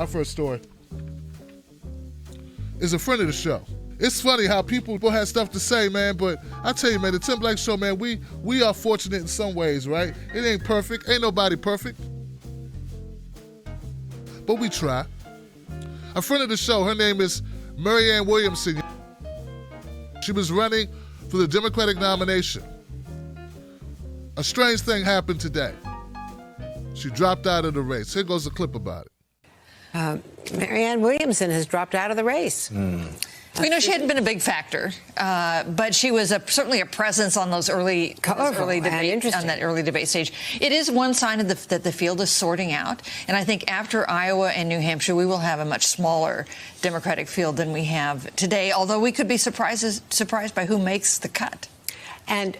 our first story, is a friend of the show. It's funny how people have stuff to say, man, but I tell you, man, the Tim Black Show, man, we are fortunate in some ways, right? It ain't perfect. Ain't nobody perfect. But we try. A friend of the show, her name is Marianne Williamson. She was running for the Democratic nomination. A strange thing happened today. She dropped out of the race. Here goes a clip about it. Marianne Williamson has dropped out of the race. We know she hadn't been a big factor, but she was certainly a presence on those early debate stage. It is one sign of that the field is sorting out, and I think after Iowa and New Hampshire, we will have a much smaller Democratic field than we have today. Although we could be surprised by who makes the cut. And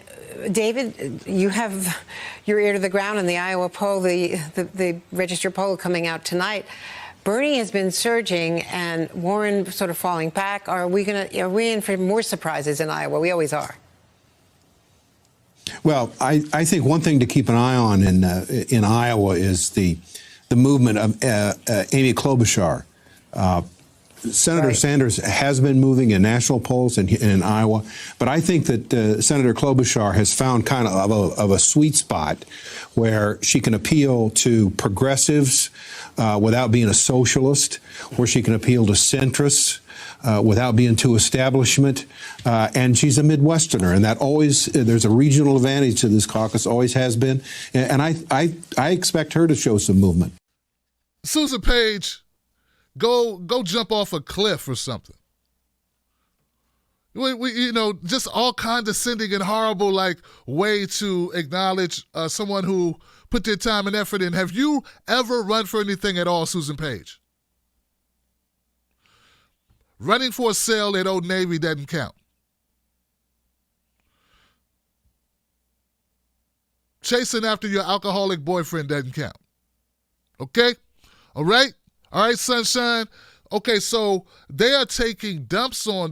David, you have your ear to the ground in the Iowa poll, the registered poll coming out tonight. Bernie has been surging and Warren sort of falling back. Are we in for more surprises in Iowa? We always are. Well, I think one thing to keep an eye on in Iowa is the movement of Amy Klobuchar. Senator Sanders has been moving in national polls in Iowa, but I think that Senator Klobuchar has found kind of a sweet spot where she can appeal to progressives without being a socialist, where she can appeal to centrists without being too establishment, and she's a Midwesterner, and that always there's a regional advantage to this caucus, always has been, and I expect her to show some movement. Susan Page. Go jump off a cliff or something. We just all condescending and horrible way to acknowledge someone who put their time and effort in. Have you ever run for anything at all, Susan Page? Running for a sale at Old Navy doesn't count. Chasing after your alcoholic boyfriend doesn't count. Okay? All right? All right, sunshine. Okay, so they are taking dumps on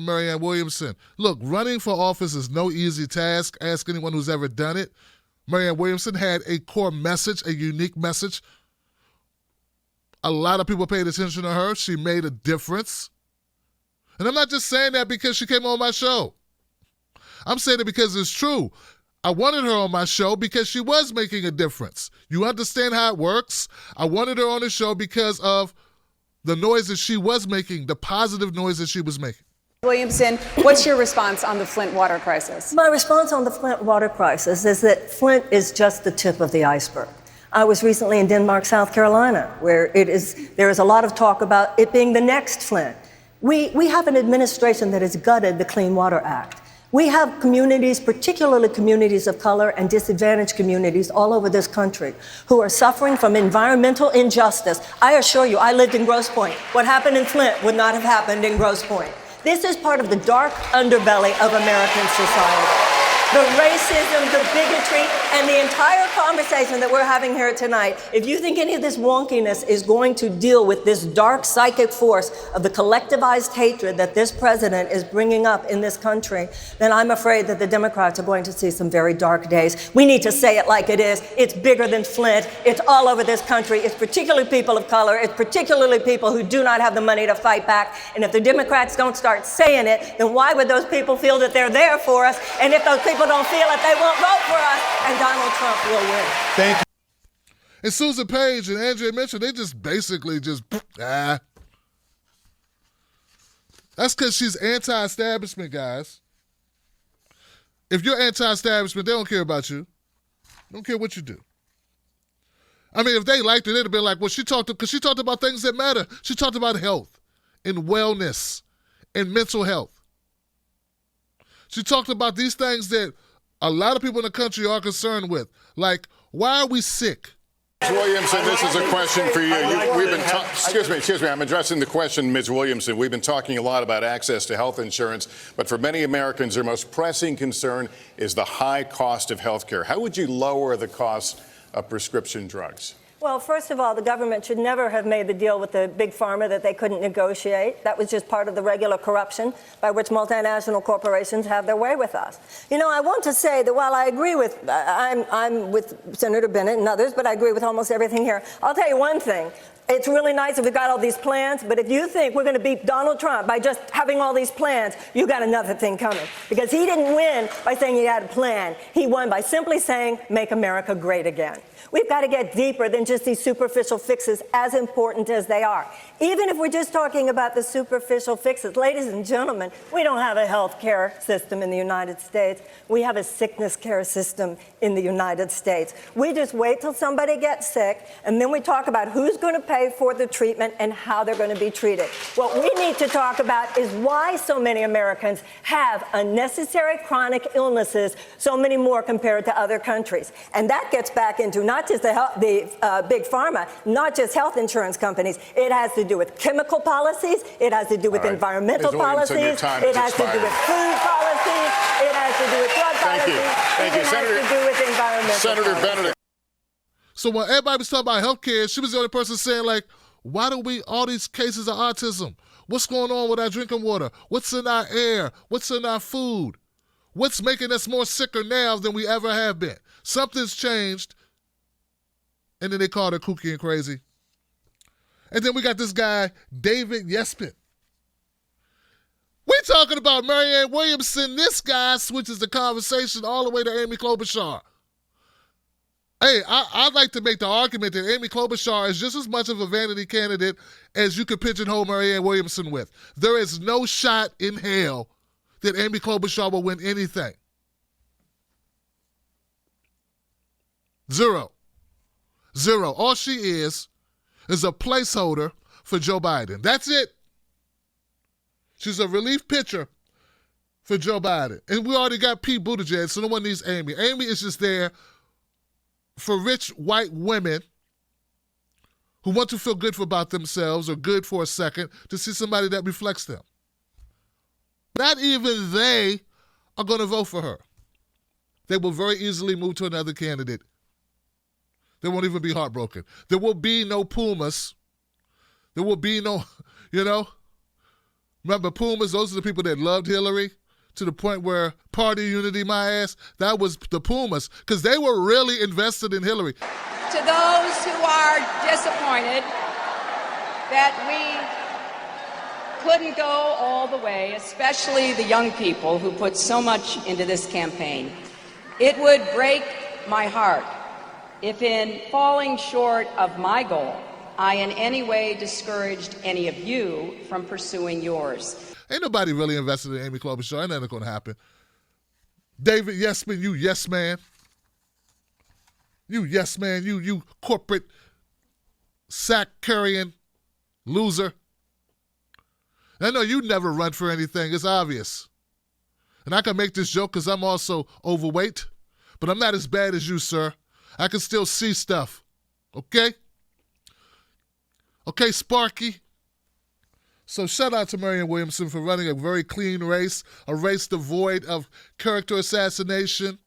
Marianne Williamson. Look, running for office is no easy task. Ask anyone who's ever done it. Marianne Williamson had a core message, a unique message. A lot of people paid attention to her. She made a difference. And I'm not just saying that because she came on my show. I'm saying it because it's true. I wanted her on my show because she was making a difference. You understand how it works? I wanted her on the show because of the noise that she was making, the positive noise that she was making. Williamson, what's your response on the Flint water crisis? My response on the Flint water crisis is that Flint is just the tip of the iceberg. I was recently in Denmark, South Carolina, where there is a lot of talk about it being the next Flint. We have an administration that has gutted the Clean Water Act. We have communities, particularly communities of color and disadvantaged communities all over this country who are suffering from environmental injustice. I assure you, I lived in Grosse Pointe. What happened in Flint would not have happened in Grosse Pointe. This is part of the dark underbelly of American society. The racism, the bigotry, and the entire conversation that we're having here tonight, if you think any of this wonkiness is going to deal with this dark psychic force of the collectivized hatred that this president is bringing up in this country, then I'm afraid that the Democrats are going to see some very dark days. We need to say it like it is. It's bigger than Flint. It's all over this country. It's particularly people of color. It's particularly people who do not have the money to fight back. And if the Democrats don't start saying it, then why would those people feel that they're there for us? And if those people don't feel it, they won't vote for us, and Donald Trump will win. Thank you. And Susan Page and Andrea Mitchell, they just basically That's because she's anti-establishment, guys. If you're anti-establishment, they don't care about you. They don't care what you do. I mean, if they liked it, they'd have been like, well, she talked about things that matter. She talked about health and wellness and mental health. She talked about these things that a lot of people in the country are concerned with. Like, why are we sick? Ms. Williamson, this is a question for you. Excuse me, I'm addressing the question, Ms. Williamson. We've been talking a lot about access to health insurance, but for many Americans, their most pressing concern is the high cost of health care. How would you lower the cost of prescription drugs? Well, first of all, the government should never have made the deal with the big pharma that they couldn't negotiate. That was just part of the regular corruption by which multinational corporations have their way with us. You know, I want to say that while I agree with, I'm with Senator Bennett and others, but I agree with almost everything here. I'll tell you one thing. It's really nice if we got all these plans, but if you think we're going to beat Donald Trump by just having all these plans, you got another thing coming. Because he didn't win by saying he had a plan. He won by simply saying, make America great again. We've got to get deeper than just these superficial fixes, as important as they are. Even if we're just talking about the superficial fixes, ladies and gentlemen, we don't have a health care system in the United States. We have a sickness care system in the United States. We just wait till somebody gets sick, and then we talk about who's going to pay for the treatment and how they're going to be treated. What we need to talk about is why so many Americans have unnecessary chronic illnesses, so many more compared to other countries. And that gets back into not just the big pharma, not just health insurance companies. It has to do with chemical policies. It has to do with environmental policies. It has to do with food policies. It has to do with drug policies. Thank you. It has to do with environmental Senator policies. Benedict. So when everybody was talking about healthcare, she was the only person saying, like, why do we all these cases of autism? What's going on with our drinking water? What's in our air? What's in our food? What's making us more sicker now than we ever have been? Something's changed. And then they called her kooky and crazy. And then we got this guy, David Yespin. We're talking about Marianne Williamson. This guy switches the conversation all the way to Amy Klobuchar. Hey, I'd like to make the argument that Amy Klobuchar is just as much of a vanity candidate as you could pigeonhole Marianne Williamson with. There is no shot in hell that Amy Klobuchar will win anything. Zero. All she is a placeholder for Joe Biden. That's it. She's a relief pitcher for Joe Biden. And we already got Pete Buttigieg, so no one needs Amy. Amy is just there for rich white women who want to feel good about themselves or good for a second to see somebody that reflects them. Not even they are going to vote for her. They will very easily move to another candidate. They won't even be heartbroken. There will be no Pumas. There will be no, Remember Pumas, those are the people that loved Hillary to the point where party unity, my ass, that was the Pumas, because they were really invested in Hillary. To those who are disappointed that we couldn't go all the way, especially the young people who put so much into this campaign, it would break my heart if in falling short of my goal, I in any way discouraged any of you from pursuing yours. Ain't nobody really invested in Amy Klobuchar. Ain't nothing going to happen. David Yesman, you yes man. You yes man. You corporate sack-carrying loser. I know you never run for anything. It's obvious. And I can make this joke because I'm also overweight, but I'm not as bad as you, sir. I can still see stuff. Okay? Okay, Sparky? So shout out to Marianne Williamson for running a very clean race, a race devoid of character assassination,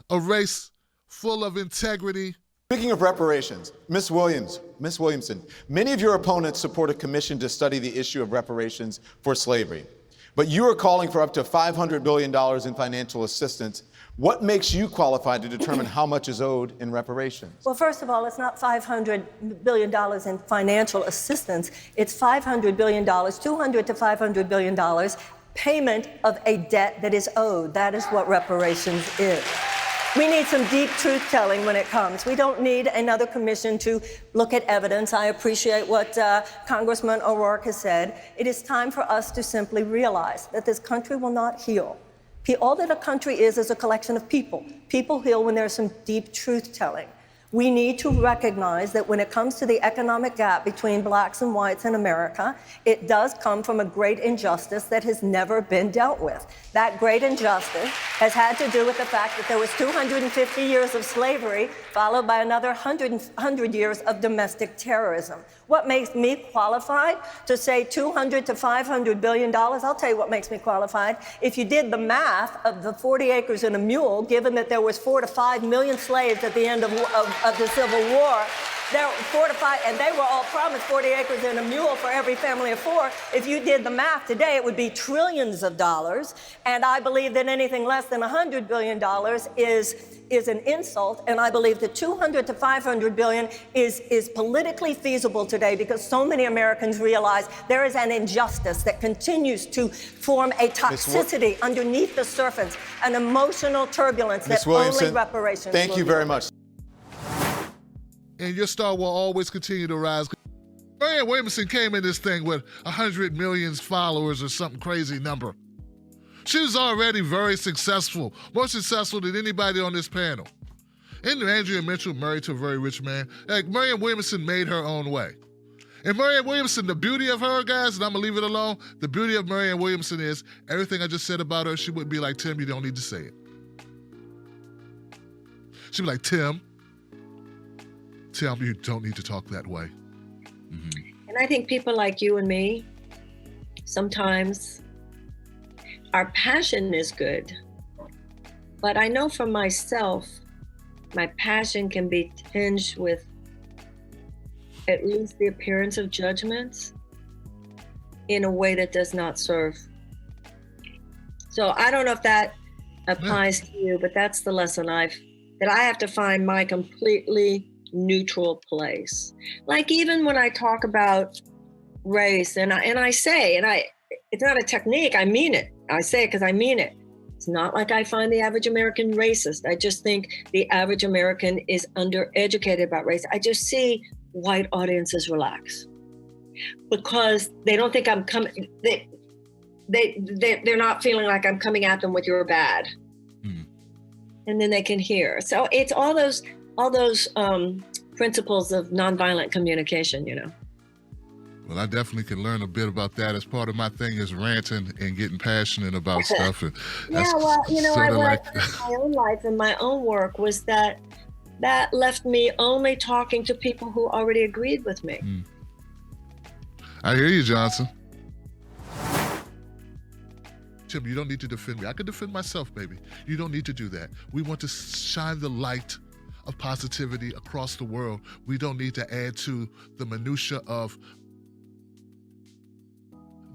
a race full of integrity. Speaking of reparations, Ms. Williamson, many of your opponents support a commission to study the issue of reparations for slavery. But you are calling for up to $500 billion in financial assistance. What makes you qualified to determine how much is owed in reparations? Well, first of all, it's not $500 billion in financial assistance. It's $500 billion, $200 to $500 billion, payment of a debt that is owed. That is what reparations is. We need some deep truth-telling when it comes. We don't need another commission to look at evidence. I appreciate what Congressman O'Rourke has said. It is time for us to simply realize that this country will not heal. All that a country is a collection of people. People heal when there's some deep truth-telling. We need to recognize that when it comes to the economic gap between blacks and whites in America, it does come from a great injustice that has never been dealt with. That great injustice has had to do with the fact that there was 250 years of slavery, followed by another 100 years of domestic terrorism. What makes me qualified to say $200 to $500 billion? I'll tell you what makes me qualified. If you did the math of the 40 acres and a mule, given that there was 4 to 5 million slaves at the end of of the Civil War. They're fortified, and they were all promised 40 acres and a mule for every family of 4. If you did the math today, it would be trillions of dollars. And I believe that anything less than $100 billion is an insult. And I believe that $200 to $500 billion is politically feasible today because so many Americans realize there is an injustice that continues to form a toxicity underneath the surface, an emotional turbulence that only reparations thank you very much. And your star will always continue to rise. Marianne Williamson came in this thing with 100 million followers or something crazy number. She was already very successful, more successful than anybody on this panel. And Andrea Mitchell, married to a very rich man. Like, Marianne Williamson made her own way. And Marianne Williamson, the beauty of her, guys, and I'm gonna leave it alone, the beauty of Marianne Williamson is everything I just said about her, she wouldn't be like, Tim, you don't need to say it. She'd be like, Tim, you don't need to talk that way. Mm-hmm. And I think people like you and me, sometimes our passion is good. But I know for myself, my passion can be tinged with at least the appearance of judgments in a way that does not serve. So I don't know if that applies to you, but that's the lesson that I have to find my completely neutral place. Like even when I talk about race and I say, it's not a technique, I mean it. I say it because I mean it. It's not like I find the average American racist. I just think the average American is undereducated about race. I just see white audiences relax because they don't think I'm coming, they're not feeling like I'm coming at them with you're bad. And then they can hear. So it's all those principles of nonviolent communication, you know. Well, I definitely can learn a bit about that. As part of my thing is ranting and getting passionate about stuff. And yeah, well, you know, what I found in my own life and my own work was that left me only talking to people who already agreed with me. I hear you, Johnson. Tim, you don't need to defend me. I can defend myself, baby. You don't need to do that. We want to shine the light of positivity across the world. We don't need to add to the minutia of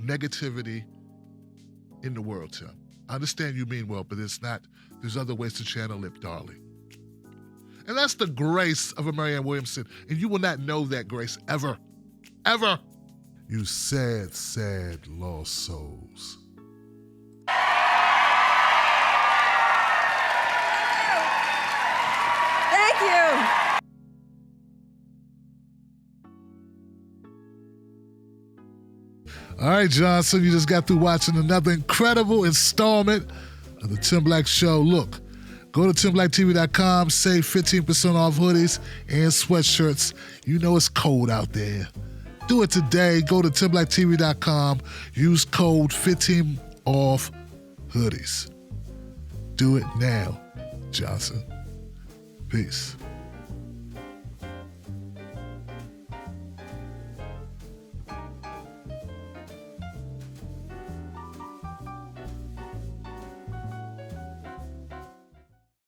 negativity in the world, Tim. I understand you mean well, but it's not. There's other ways to channel it, darling. And that's the grace of a Marianne Williamson. And you will not know that grace ever. Ever. You sad, sad lost souls. Thank you. All right, Johnson, you just got through watching another incredible installment of the Tim Black Show. Look, go to TimBlackTV.com, save 15% off hoodies and sweatshirts. You know it's cold out there. Do it today. Go to TimBlackTV.com, use code 15 off hoodies. Do it now, Johnson. Peace.